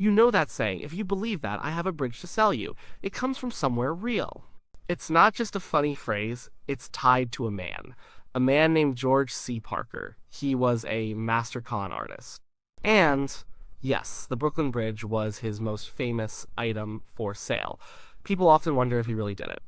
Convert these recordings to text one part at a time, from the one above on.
You know that saying, if you believe that, I have a bridge to sell you. It comes from somewhere real. It's not just a funny phrase, it's tied to a man named George C. Parker. He was a master con artist. And, yes, the Brooklyn Bridge was his most famous item for sale. People often wonder if he really did it.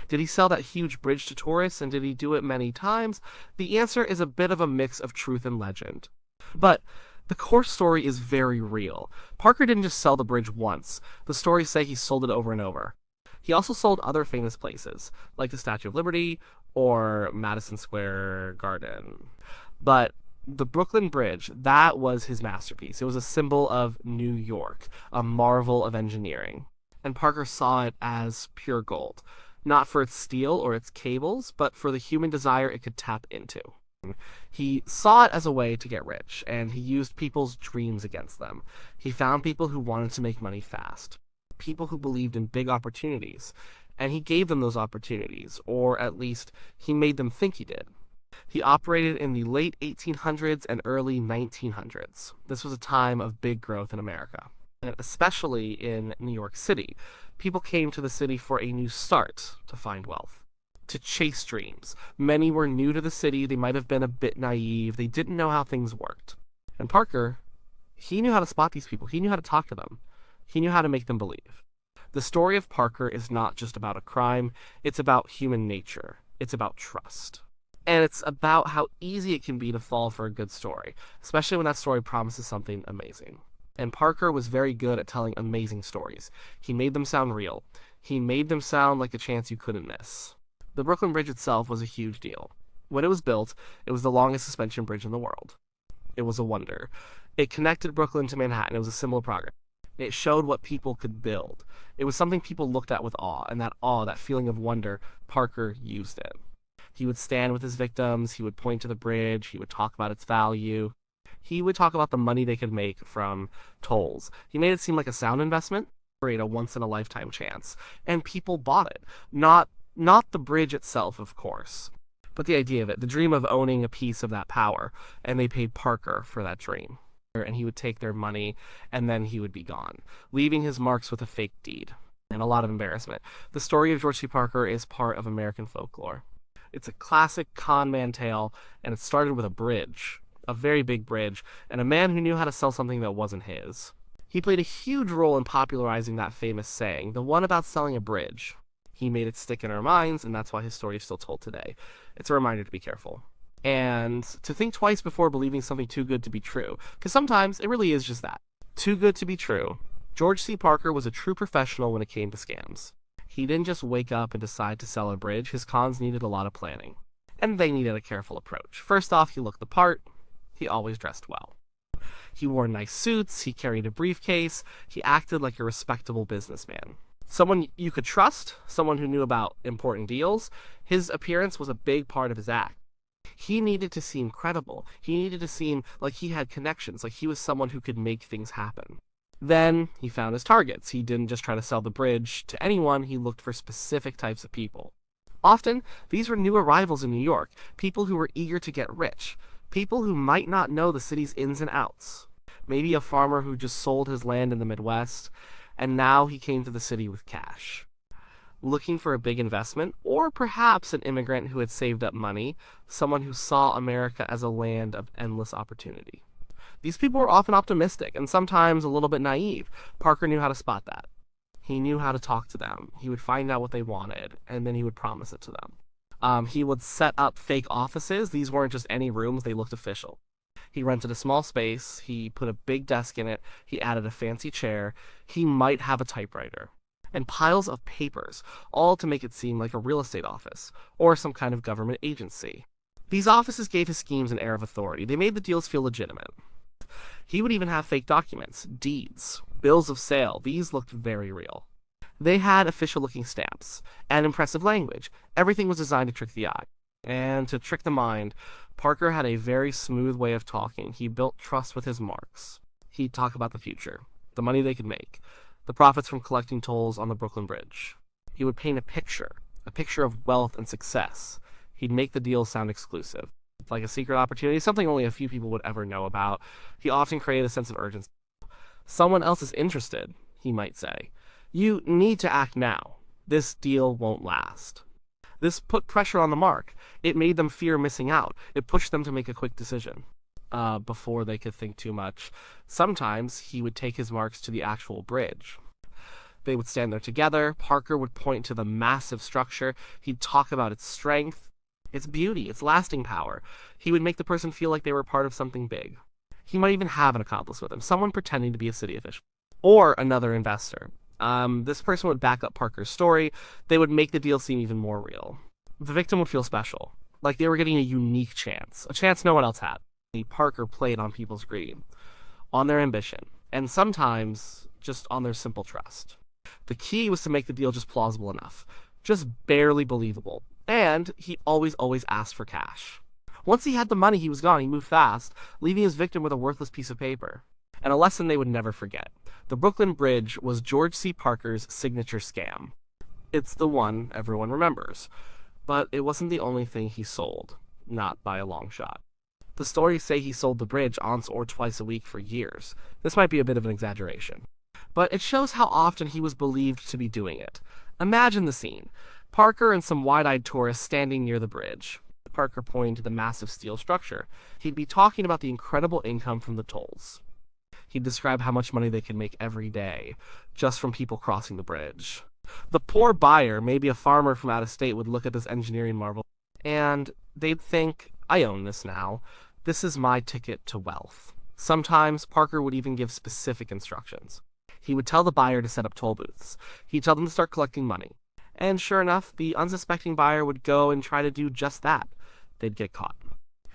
Did he sell that huge bridge to tourists, and did he do it many times? The answer is a bit of a mix of truth and legend. But the core story is very real. Parker didn't just sell the bridge once. The stories say he sold it over and over. He also sold other famous places, like the Statue of Liberty or Madison Square Garden. But the Brooklyn Bridge, that was his masterpiece. It was a symbol of New York, a marvel of engineering. And Parker saw it as pure gold, not for its steel or its cables, but for the human desire it could tap into. He saw it as a way to get rich, and he used people's dreams against them. He found people who wanted to make money fast, people who believed in big opportunities, and he gave them those opportunities, or at least he made them think he did. He operated in the late 1800s and early 1900s. This was a time of big growth in America, and especially in New York City. People came to the city for a new start to find wealth, to chase dreams. Many were new to the city, they might have been a bit naive, they didn't know how things worked. And Parker, he knew how to spot these people, he knew how to talk to them, he knew how to make them believe. The story of Parker is not just about a crime, it's about human nature, it's about trust. And it's about how easy it can be to fall for a good story, especially when that story promises something amazing. And Parker was very good at telling amazing stories. He made them sound real. He made them sound like a chance you couldn't miss. The Brooklyn Bridge itself was a huge deal. When it was built, it was the longest suspension bridge in the world. It was a wonder. It connected Brooklyn to Manhattan. It was a symbol of progress. It showed what people could build. It was something people looked at with awe, and that awe, that feeling of wonder, Parker used it. He would stand with his victims, he would point to the bridge, he would talk about its value. He would talk about the money they could make from tolls. He made it seem like a sound investment, a once-in-a-lifetime chance. And people bought it. Not the bridge itself, of course, but the idea of it, the dream of owning a piece of that power, and they paid Parker for that dream. And he would take their money, and then he would be gone, leaving his marks with a fake deed and a lot of embarrassment. The story of George C. Parker is part of American folklore. It's a classic con man tale, and it started with a bridge, a very big bridge, and a man who knew how to sell something that wasn't his. He played a huge role in popularizing that famous saying, the one about selling a bridge. He made it stick in our minds, and that's why his story is still told today. It's a reminder to be careful. And to think twice before believing something too good to be true, because sometimes it really is just that. Too good to be true. George C. Parker was a true professional when it came to scams. He didn't just wake up and decide to sell a bridge. His cons needed a lot of planning. And they needed a careful approach. First off, he looked the part. He always dressed well. He wore nice suits, he carried a briefcase, he acted like a respectable businessman. Someone you could trust, someone who knew about important deals. His appearance was a big part of his act. He needed to seem credible. He needed to seem like he had connections, like he was someone who could make things happen. Then he found his targets. He didn't just try to sell the bridge to anyone, he looked for specific types of people. Often, these were new arrivals in New York, people who were eager to get rich, people who might not know the city's ins and outs. Maybe a farmer who just sold his land in the Midwest, and now he came to the city with cash, looking for a big investment, or perhaps an immigrant who had saved up money, someone who saw America as a land of endless opportunity. These people were often optimistic and sometimes a little bit naive. Parker knew how to spot that. He knew how to talk to them. He would find out what they wanted, and then he would promise it to them. He would set up fake offices. These weren't just any rooms, they looked official. He rented a small space, he put a big desk in it, he added a fancy chair, he might have a typewriter, and piles of papers, all to make it seem like a real estate office, or some kind of government agency. These offices gave his schemes an air of authority. They made the deals feel legitimate. He would even have fake documents, deeds, bills of sale. These looked very real. They had official-looking stamps and impressive language. Everything was designed to trick the eye. And to trick the mind, Parker had a very smooth way of talking. He built trust with his marks. He'd talk about the future, the money they could make, the profits from collecting tolls on the Brooklyn Bridge. He would paint a picture of wealth and success. He'd make the deal sound exclusive, like a secret opportunity, something only a few people would ever know about. He often created a sense of urgency. Someone else is interested, he might say. You need to act now. This deal won't last. This put pressure on the mark. It made them fear missing out. It pushed them to make a quick decision before they could think too much. Sometimes he would take his marks to the actual bridge. They would stand there together. Parker would point to the massive structure. He'd talk about its strength, its beauty, its lasting power. He would make the person feel like they were part of something big. He might even have an accomplice with him, someone pretending to be a city official. Or another investor. This person would back up Parker's story. They would make the deal seem even more real. The victim would feel special, like they were getting a unique chance, a chance no one else had. Parker played on people's greed, on their ambition, and sometimes just on their simple trust. The key was to make the deal just plausible enough, just barely believable, and he always asked for cash. Once he had the money, he was gone. He moved fast, leaving his victim with a worthless piece of paper. And a lesson they would never forget. The Brooklyn Bridge was George C. Parker's signature scam. It's the one everyone remembers. But it wasn't the only thing he sold, not by a long shot. The stories say he sold the bridge once or twice a week for years. This might be a bit of an exaggeration. But it shows how often he was believed to be doing it. Imagine the scene. Parker and some wide-eyed tourists standing near the bridge. Parker pointing to the massive steel structure. He'd be talking about the incredible income from the tolls. He'd describe how much money they could make every day, just from people crossing the bridge. The poor buyer, maybe a farmer from out of state, would look at this engineering marvel, and they'd think, I own this now. This is my ticket to wealth. Sometimes Parker would even give specific instructions. He would tell the buyer to set up toll booths. He'd tell them to start collecting money. And sure enough, the unsuspecting buyer would go and try to do just that. They'd get caught.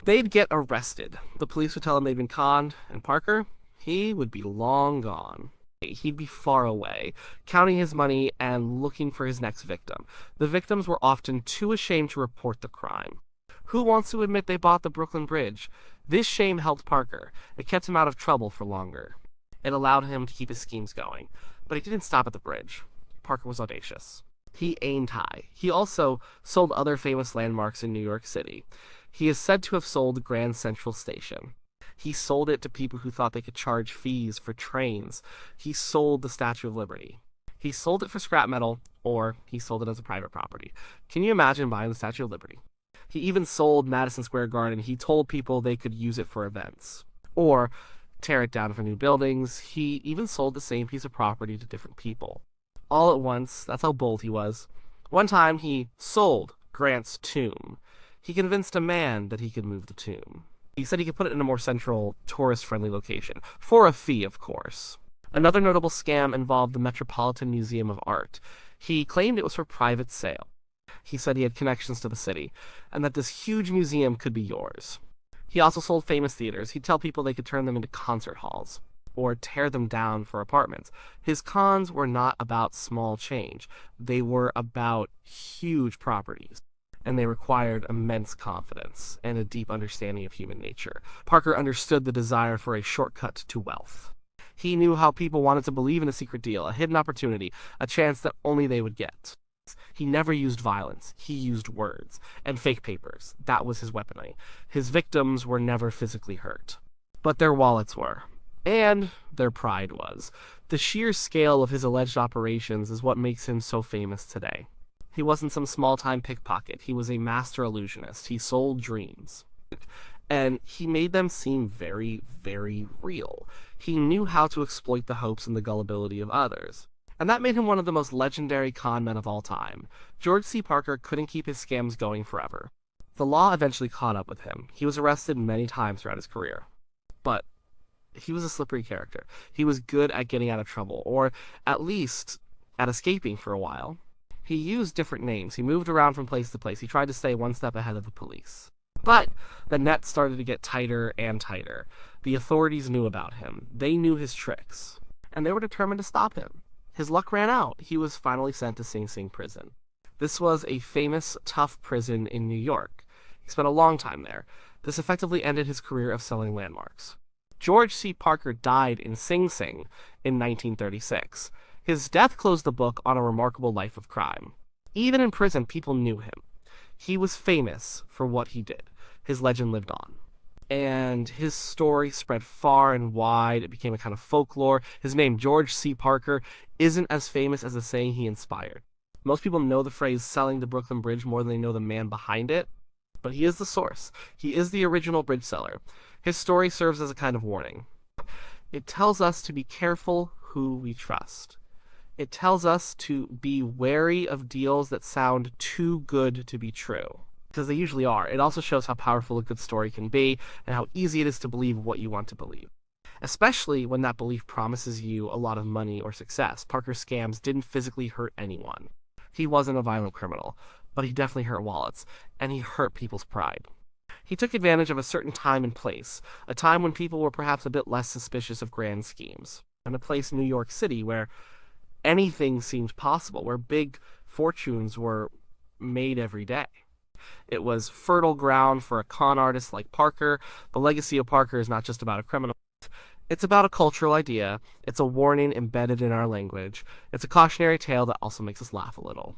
They'd get arrested. The police would tell them they'd been conned, and Parker, he would be long gone. He'd be far away, counting his money and looking for his next victim. The victims were often too ashamed to report the crime. Who wants to admit they bought the Brooklyn Bridge? This shame helped Parker. It kept him out of trouble for longer. It allowed him to keep his schemes going. But he didn't stop at the bridge. Parker was audacious. He aimed high. He also sold other famous landmarks in New York City. He is said to have sold Grand Central Station. He sold it to people who thought they could charge fees for trains. He sold the Statue of Liberty. He sold it for scrap metal, or he sold it as a private property. Can you imagine buying the Statue of Liberty? He even sold Madison Square Garden. He told people they could use it for events, or tear it down for new buildings. He even sold the same piece of property to different people. All at once. That's how bold he was. One time he sold Grant's tomb. He convinced a man that he could move the tomb. He said he could put it in a more central, tourist-friendly location, for a fee, of course. Another notable scam involved the Metropolitan Museum of Art. He claimed it was for private sale. He said he had connections to the city, and that this huge museum could be yours. He also sold famous theaters. He'd tell people they could turn them into concert halls, or tear them down for apartments. His cons were not about small change. They were about huge properties. And they required immense confidence and a deep understanding of human nature. Parker understood the desire for a shortcut to wealth. He knew how people wanted to believe in a secret deal, a hidden opportunity, a chance that only they would get. He never used violence. He used words and fake papers. That was his weaponry. His victims were never physically hurt, but their wallets were. And their pride was. The sheer scale of his alleged operations is what makes him so famous today. He wasn't some small-time pickpocket. He was a master illusionist. He sold dreams. And he made them seem very, very real. He knew how to exploit the hopes and the gullibility of others. And that made him one of the most legendary con men of all time. George C. Parker couldn't keep his scams going forever. The law eventually caught up with him. He was arrested many times throughout his career. But he was a slippery character. He was good at getting out of trouble, or at least at escaping for a while. He used different names. He moved around from place to place. He tried to stay one step ahead of the police. But the net started to get tighter and tighter. The authorities knew about him. They knew his tricks. And they were determined to stop him. His luck ran out. He was finally sent to Sing Sing prison. This was a famous, tough prison in New York. He spent a long time there. This effectively ended his career of selling landmarks. George C. Parker died in Sing Sing in 1936. His death closed the book on a remarkable life of crime. Even in prison, people knew him. He was famous for what he did. His legend lived on. and his story spread far and wide. It became a kind of folklore. His name, George C. Parker, isn't as famous as the saying he inspired. Most people know the phrase selling the Brooklyn Bridge more than they know the man behind it, but he is the source. He is the original bridge seller. His story serves as a kind of warning. It tells us to be careful who we trust. It tells us to be wary of deals that sound too good to be true, because they usually are. It also shows how powerful a good story can be and how easy it is to believe what you want to believe, especially when that belief promises you a lot of money or success. Parker's scams didn't physically hurt anyone. He wasn't a violent criminal, but he definitely hurt wallets, and he hurt people's pride. He took advantage of a certain time and place, a time when people were perhaps a bit less suspicious of grand schemes, and a place in New York City where anything seemed possible, where big fortunes were made every day. It was fertile ground for a con artist like Parker. The legacy of Parker is not just about a criminal. It's about a cultural idea. It's a warning embedded in our language. It's a cautionary tale that also makes us laugh a little.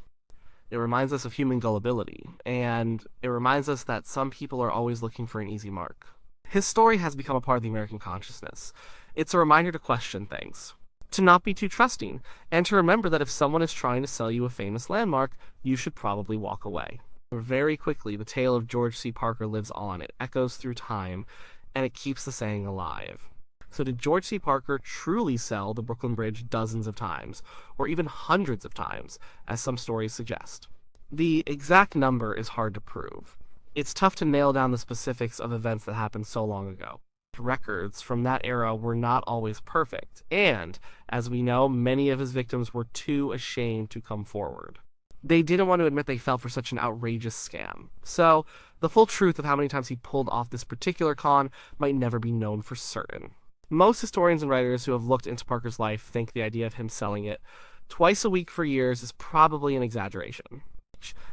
It reminds us of human gullibility, and it reminds us that some people are always looking for an easy mark. His story has become a part of the American consciousness. It's a reminder to question things, to not be too trusting, and to remember that if someone is trying to sell you a famous landmark, you should probably walk away. Very quickly, the tale of George C. Parker lives on. It echoes through time, and it keeps the saying alive. So did George C. Parker truly sell the Brooklyn Bridge dozens of times, or even hundreds of times, as some stories suggest? The exact number is hard to prove. It's tough to nail down the specifics of events that happened so long ago. Records from that era were not always perfect, and, as we know, many of his victims were too ashamed to come forward. They didn't want to admit they fell for such an outrageous scam. So, the full truth of how many times he pulled off this particular con might never be known for certain. Most historians and writers who have looked into Parker's life think the idea of him selling it twice a week for years is probably an exaggeration.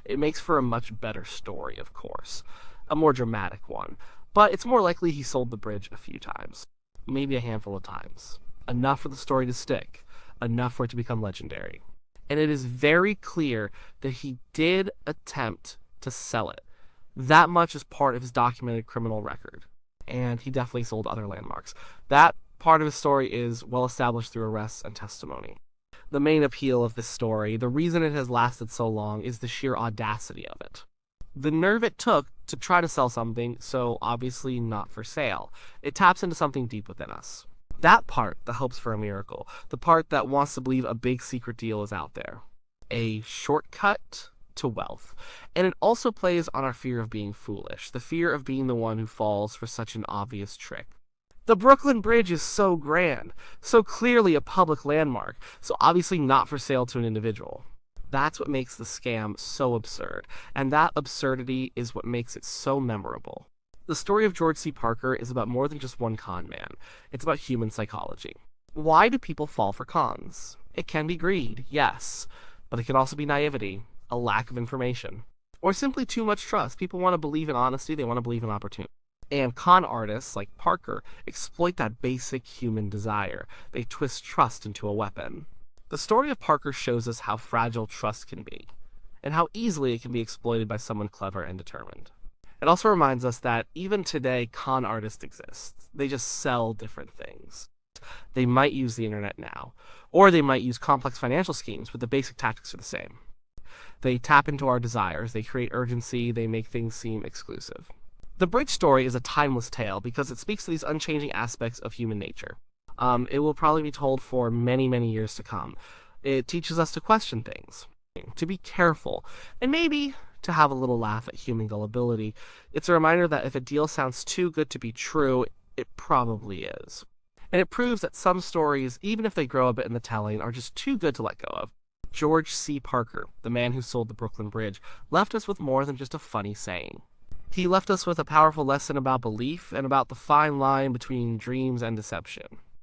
It makes for a much better story, of course, a more dramatic one, but it's more likely he sold the bridge a few times, maybe a handful of times, enough for the story to stick, enough for it to become legendary. And it is very clear that he did attempt to sell it. That much is part of his documented criminal record. And he definitely sold other landmarks. That part of his story is well established through arrests and testimony. The main appeal of this story, the reason it has lasted so long, is the sheer audacity of it. The nerve it took to try to sell something so obviously not for sale. It taps into something deep within us. That part that hopes for a miracle, the part that wants to believe a big secret deal is out there. A shortcut to wealth. And it also plays on our fear of being foolish, the fear of being the one who falls for such an obvious trick. The Brooklyn Bridge is so grand, so clearly a public landmark, so obviously not for sale to an individual. That's what makes the scam so absurd, and that absurdity is what makes it so memorable. The story of George C. Parker is about more than just one con man. It's about human psychology. Why do people fall for cons? It can be greed, yes, but it can also be naivety, a lack of information, or simply too much trust. People want to believe in honesty, they want to believe in opportunity. And con artists like Parker exploit that basic human desire. They twist trust into a weapon. The story of Parker shows us how fragile trust can be, and how easily it can be exploited by someone clever and determined. It also reminds us that even today, con artists exist. They just sell different things. They might use the internet now, or they might use complex financial schemes, but the basic tactics are the same. They tap into our desires, they create urgency, they make things seem exclusive. The bridge story is a timeless tale because it speaks to these unchanging aspects of human nature. It will probably be told for many, many years to come. It teaches us to question things, to be careful, and maybe to have a little laugh at human gullibility. It's a reminder that if a deal sounds too good to be true, it probably is. And it proves that some stories, even if they grow a bit in the telling, are just too good to let go of. George C. Parker, the man who sold the Brooklyn Bridge, left us with more than just a funny saying. He left us with a powerful lesson about belief and about the fine line between dreams and deception.